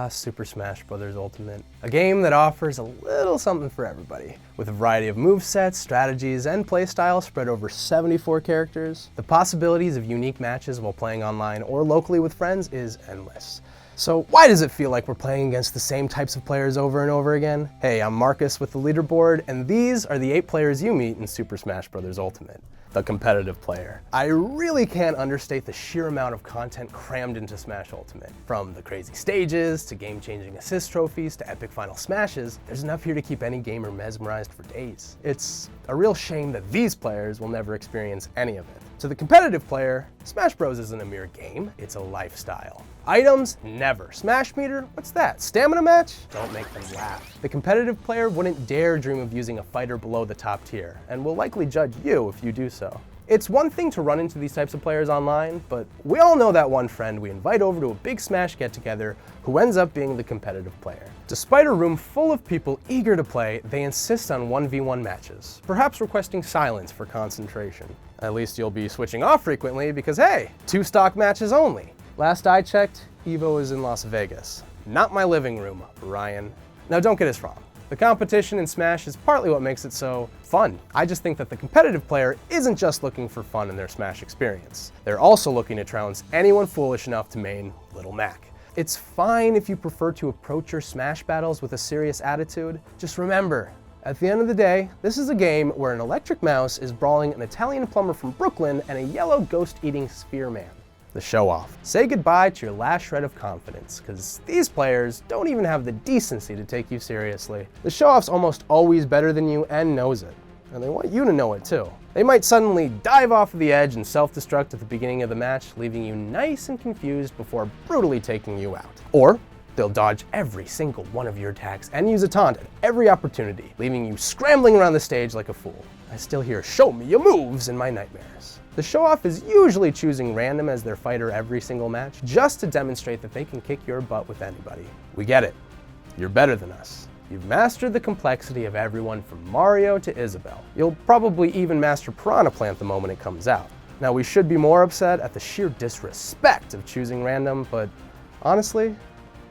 Super Smash Bros. Ultimate. A game that offers a little something for everybody. With a variety of movesets, strategies, and playstyles spread over 74 characters, the possibilities of unique matches while playing online or locally with friends is endless. So why does it feel like we're playing against the same types of players over and over again? Hey, I'm Marcus with the Leaderboard, and these are the 8 players you meet in Super Smash Bros. Ultimate. The competitive player. I really can't understate the sheer amount of content crammed into Smash Ultimate. From the crazy stages, to game-changing assist trophies, to epic final smashes, there's enough here to keep any gamer mesmerized for days. It's a real shame that these players will never experience any of it. To the competitive player, Smash Bros. Isn't a mere game, it's a lifestyle. Items? Never. Smash meter? What's that? Stamina match? Don't make them laugh. The competitive player wouldn't dare dream of using a fighter below the top tier, and will likely judge you if you do so. It's one thing to run into these types of players online, but we all know that one friend we invite over to a big Smash get-together who ends up being the competitive player. Despite a room full of people eager to play, they insist on 1v1 matches, perhaps requesting silence for concentration. At least you'll be switching off frequently because hey, 2 stock matches only. Last I checked, Evo is in Las Vegas. Not my living room, Ryan. Now don't get us wrong. The competition in Smash is partly what makes it so fun. I just think that the competitive player isn't just looking for fun in their Smash experience. They're also looking to trounce anyone foolish enough to main Little Mac. It's fine if you prefer to approach your Smash battles with a serious attitude. Just remember, at the end of the day, this is a game where an electric mouse is brawling an Italian plumber from Brooklyn and a yellow ghost-eating sphere man. The Showoff. Say goodbye to your last shred of confidence, because these players don't even have the decency to take you seriously. The Showoff's almost always better than you and knows it, and they want you to know it too. They might suddenly dive off of the edge and self-destruct at the beginning of the match, leaving you nice and confused before brutally taking you out. Or they'll dodge every single one of your attacks and use a taunt at every opportunity, leaving you scrambling around the stage like a fool. I still hear "show me your moves" in my nightmares. The Showoff is usually choosing random as their fighter every single match, just to demonstrate that they can kick your butt with anybody. We get it. You're better than us. You've mastered the complexity of everyone from Mario to Isabelle. You'll probably even master Piranha Plant the moment it comes out. Now we should be more upset at the sheer disrespect of choosing random, but honestly,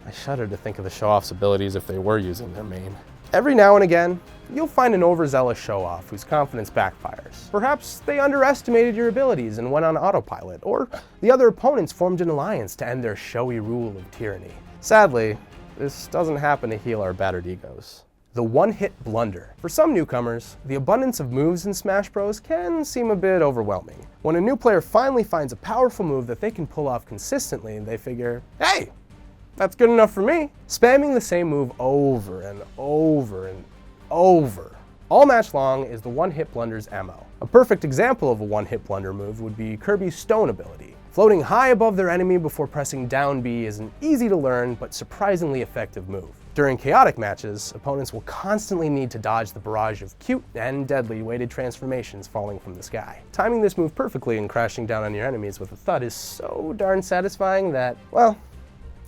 I shudder to think of the Showoff's abilities if they were using their main. Every now and again, you'll find an overzealous Showoff whose confidence backfires. Perhaps they underestimated your abilities and went on autopilot, or the other opponents formed an alliance to end their showy rule of tyranny. Sadly, this doesn't happen to heal our battered egos. The OneHit Blunder. For some newcomers, the abundance of moves in Smash Bros. Can seem a bit overwhelming. When a new player finally finds a powerful move that they can pull off consistently, they figure, hey, that's good enough for me. Spamming the same move over and over and over all match long is the OneHit Blunder's MO. A perfect example of a OneHit Blunder move would be Kirby's Stone ability. Floating high above their enemy before pressing down B is an easy to learn but surprisingly effective move. During chaotic matches, opponents will constantly need to dodge the barrage of cute and deadly weighted transformations falling from the sky. Timing this move perfectly and crashing down on your enemies with a thud is so darn satisfying that, well,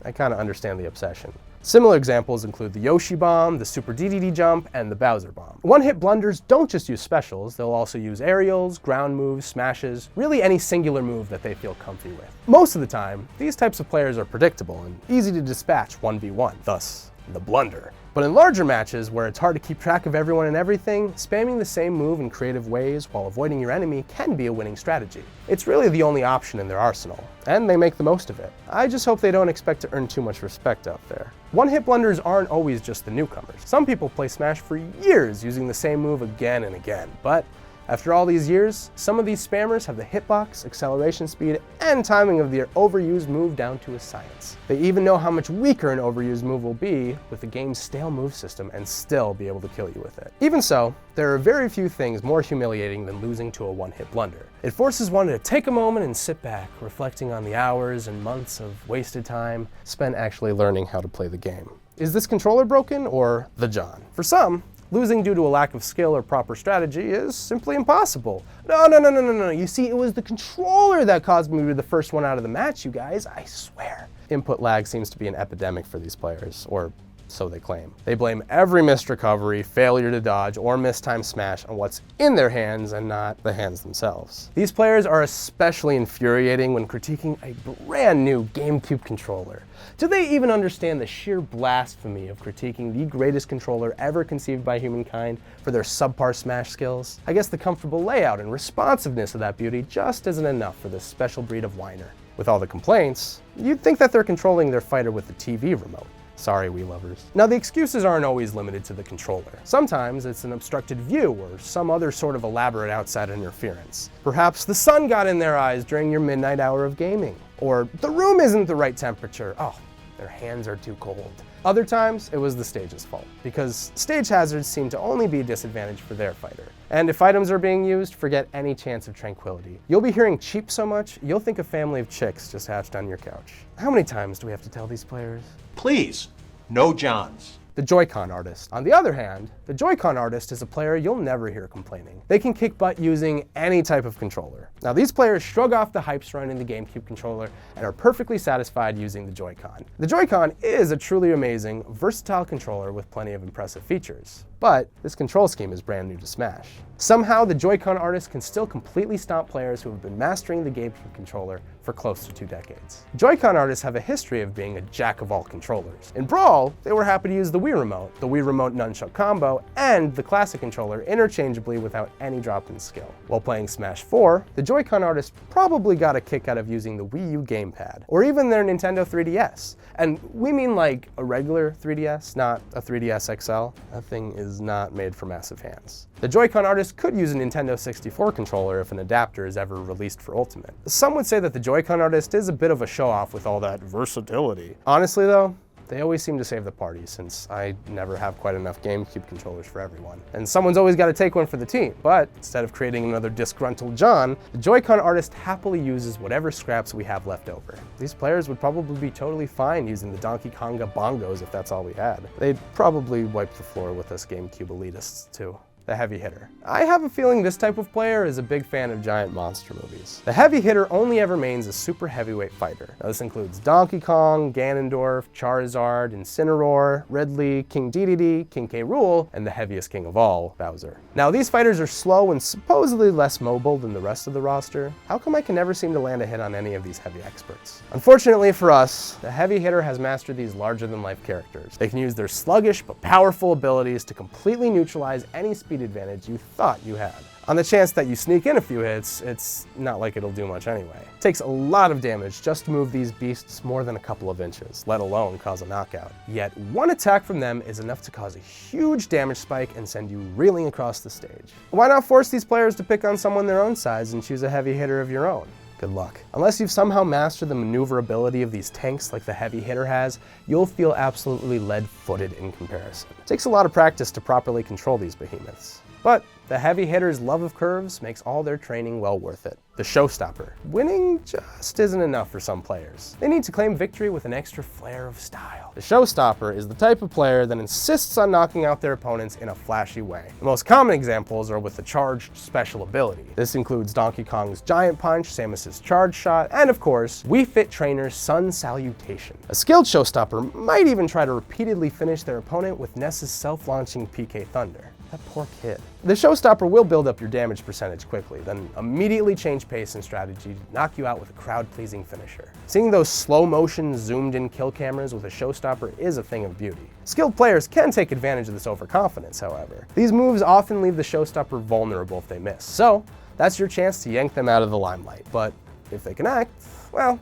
I kinda understand the obsession. Similar examples include the Yoshi Bomb, the Super DDD Jump, and the Bowser Bomb. One-hit blunders don't just use specials, they'll also use aerials, ground moves, smashes, really any singular move that they feel comfy with. Most of the time, these types of players are predictable and easy to dispatch 1v1, thus the blunder. But in larger matches, where it's hard to keep track of everyone and everything, spamming the same move in creative ways while avoiding your enemy can be a winning strategy. It's really the only option in their arsenal, and they make the most of it. I just hope they don't expect to earn too much respect out there. One-hit blunders aren't always just the newcomers. Some people play Smash for years using the same move again and again, but after all these years, some of these spammers have the hitbox, acceleration speed, and timing of their overused move down to a science. They even know how much weaker an overused move will be with the game's stale move system and still be able to kill you with it. Even so, there are very few things more humiliating than losing to a one-hit blunder. It forces one to take a moment and sit back, reflecting on the hours and months of wasted time spent actually learning how to play the game. Is this controller broken or the Jahn? For some, losing due to a lack of skill or proper strategy is simply impossible. No, you see, it was the controller that caused me to be the first one out of the match, you guys, I swear. Input lag seems to be an epidemic for these players, or so they claim. They blame every missed recovery, failure to dodge, or mistimed smash on what's in their hands and not the hands themselves. These players are especially infuriating when critiquing a brand new GameCube controller. Do they even understand the sheer blasphemy of critiquing the greatest controller ever conceived by humankind for their subpar smash skills? I guess the comfortable layout and responsiveness of that beauty just isn't enough for this special breed of whiner. With all the complaints, you'd think that they're controlling their fighter with the TV remote. Sorry, Wii lovers. Now, the excuses aren't always limited to the controller. Sometimes it's an obstructed view or some other sort of elaborate outside interference. Perhaps the sun got in their eyes during your midnight hour of gaming. Or the room isn't the right temperature. Oh, their hands are too cold. Other times, it was the stage's fault, because stage hazards seem to only be a disadvantage for their fighter. And if items are being used, forget any chance of tranquility. You'll be hearing cheap so much, you'll think a family of chicks just hatched on your couch. How many times do we have to tell these players? Please, no Johns. The Joy-Con artist. On the other hand, the Joy-Con artist is a player you'll never hear complaining. They can kick butt using any type of controller. Now, these players shrug off the hype surrounding the GameCube controller and are perfectly satisfied using the Joy-Con. The Joy-Con is a truly amazing, versatile controller with plenty of impressive features. But this control scheme is brand new to Smash. Somehow, the Joy-Con artist can still completely stomp players who have been mastering the GameCube controller for close to 2 decades. Joy-Con artists have a history of being a jack of all controllers. In Brawl, they were happy to use the Wii Remote, the Wii Remote nunchuck combo, and the classic controller interchangeably without any drop in skill. While playing Smash 4, the Joy-Con artist probably got a kick out of using the Wii U gamepad, or even their Nintendo 3DS. And we mean like a regular 3DS, not a 3DS XL. That thing is not made for massive hands. The Joy-Con artist could use a Nintendo 64 controller if an adapter is ever released for Ultimate. Some would say that the Joy-Con artist is a bit of a show-off with all that versatility. Honestly though, they always seem to save the party, since I never have quite enough GameCube controllers for everyone. And someone's always got to take one for the team. But instead of creating another disgruntled Jahn, the Joy-Con artist happily uses whatever scraps we have left over. These players would probably be totally fine using the Donkey Konga bongos if that's all we had. They'd probably wipe the floor with us GameCube elitists too. The heavy hitter. I have a feeling this type of player is a big fan of giant monster movies. The heavy hitter only ever remains a super heavyweight fighter. Now, this includes Donkey Kong, Ganondorf, Charizard, Incineroar, Ridley, King Dedede, King K. Rool, and the heaviest king of all, Bowser. Now, these fighters are slow and supposedly less mobile than the rest of the roster. How come I can never seem to land a hit on any of these heavy experts? Unfortunately for us, the heavy hitter has mastered these larger-than-life characters. They can use their sluggish but powerful abilities to completely neutralize any speed advantage you thought you had. On the chance that you sneak in a few hits, it's not like it'll do much anyway. It takes a lot of damage just to move these beasts more than a couple of inches, let alone cause a knockout. Yet one attack from them is enough to cause a huge damage spike and send you reeling across the stage. Why not force these players to pick on someone their own size and choose a heavy hitter of your own? Good luck. Unless you've somehow mastered the maneuverability of these tanks like the heavy hitter has, you'll feel absolutely lead-footed in comparison. It takes a lot of practice to properly control these behemoths. But the heavy hitter's love of curves makes all their training well worth it. The Showstopper. Winning just isn't enough for some players. They need to claim victory with an extra flair of style. The Showstopper is the type of player that insists on knocking out their opponents in a flashy way. The most common examples are with the charged special ability. This includes Donkey Kong's Giant Punch, Samus's Charge Shot, and of course, Wii Fit Trainer's Sun Salutation. A skilled Showstopper might even try to repeatedly finish their opponent with Ness's self-launching PK Thunder. That poor kid. The Showstopper will build up your damage percentage quickly, then immediately change pace and strategy to knock you out with a crowd-pleasing finisher. Seeing those slow-motion, zoomed-in kill cameras with a Showstopper is a thing of beauty. Skilled players can take advantage of this overconfidence, however. These moves often leave the Showstopper vulnerable if they miss, so that's your chance to yank them out of the limelight. But if they connect, well,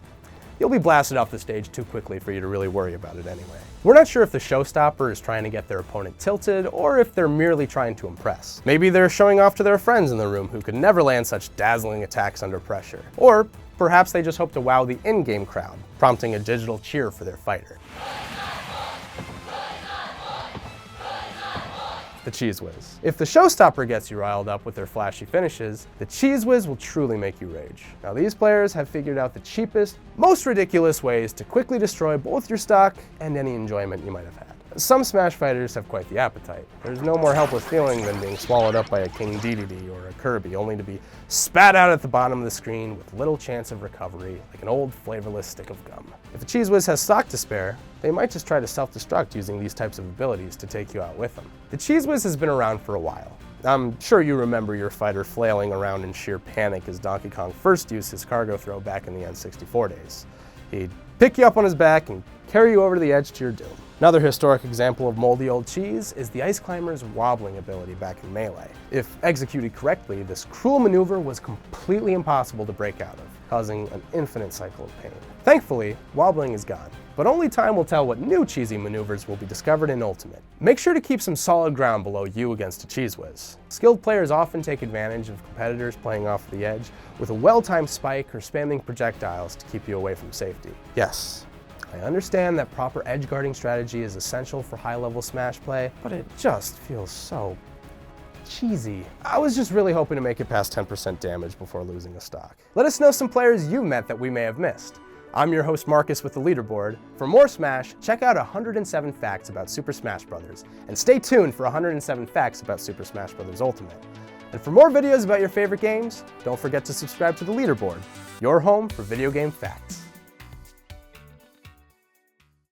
you'll be blasted off the stage too quickly for you to really worry about it anyway. We're not sure if the Showstopper is trying to get their opponent tilted or if they're merely trying to impress. Maybe they're showing off to their friends in the room who could never land such dazzling attacks under pressure. Or perhaps they just hope to wow the in-game crowd, prompting a digital cheer for their fighter. The Cheese Whiz. If the Showstopper gets you riled up with their flashy finishes, the Cheese Whiz will truly make you rage. Now, these players have figured out the cheapest, most ridiculous ways to quickly destroy both your stock and any enjoyment you might have had. Some Smash fighters have quite the appetite. There's no more helpless feeling than being swallowed up by a King Dedede or a Kirby, only to be spat out at the bottom of the screen with little chance of recovery, like an old flavorless stick of gum. If a Cheese Whiz has stock to spare, they might just try to self-destruct using these types of abilities to take you out with them. The Cheese Whiz has been around for a while. I'm sure you remember your fighter flailing around in sheer panic as Donkey Kong first used his cargo throw back in the N64 days. He'd pick you up on his back and carry you over to the edge to your doom. Another historic example of moldy old cheese is the Ice Climber's wobbling ability back in Melee. If executed correctly, this cruel maneuver was completely impossible to break out of, causing an infinite cycle of pain. Thankfully, wobbling is gone, but only time will tell what new cheesy maneuvers will be discovered in Ultimate. Make sure to keep some solid ground below you against a Cheese Whiz. Skilled players often take advantage of competitors playing off the edge with a well-timed spike or spamming projectiles to keep you away from safety. Yes, I understand that proper edge guarding strategy is essential for high-level Smash play, but it just feels so cheesy. I was just really hoping to make it past 10% damage before losing a stock. Let us know some players you've met that we may have missed. I'm your host Marcus with the Leaderboard. For more Smash, check out 107 Facts about Super Smash Bros. And stay tuned for 107 Facts about Super Smash Bros. Ultimate. And for more videos about your favorite games, don't forget to subscribe to the Leaderboard, your home for video game facts.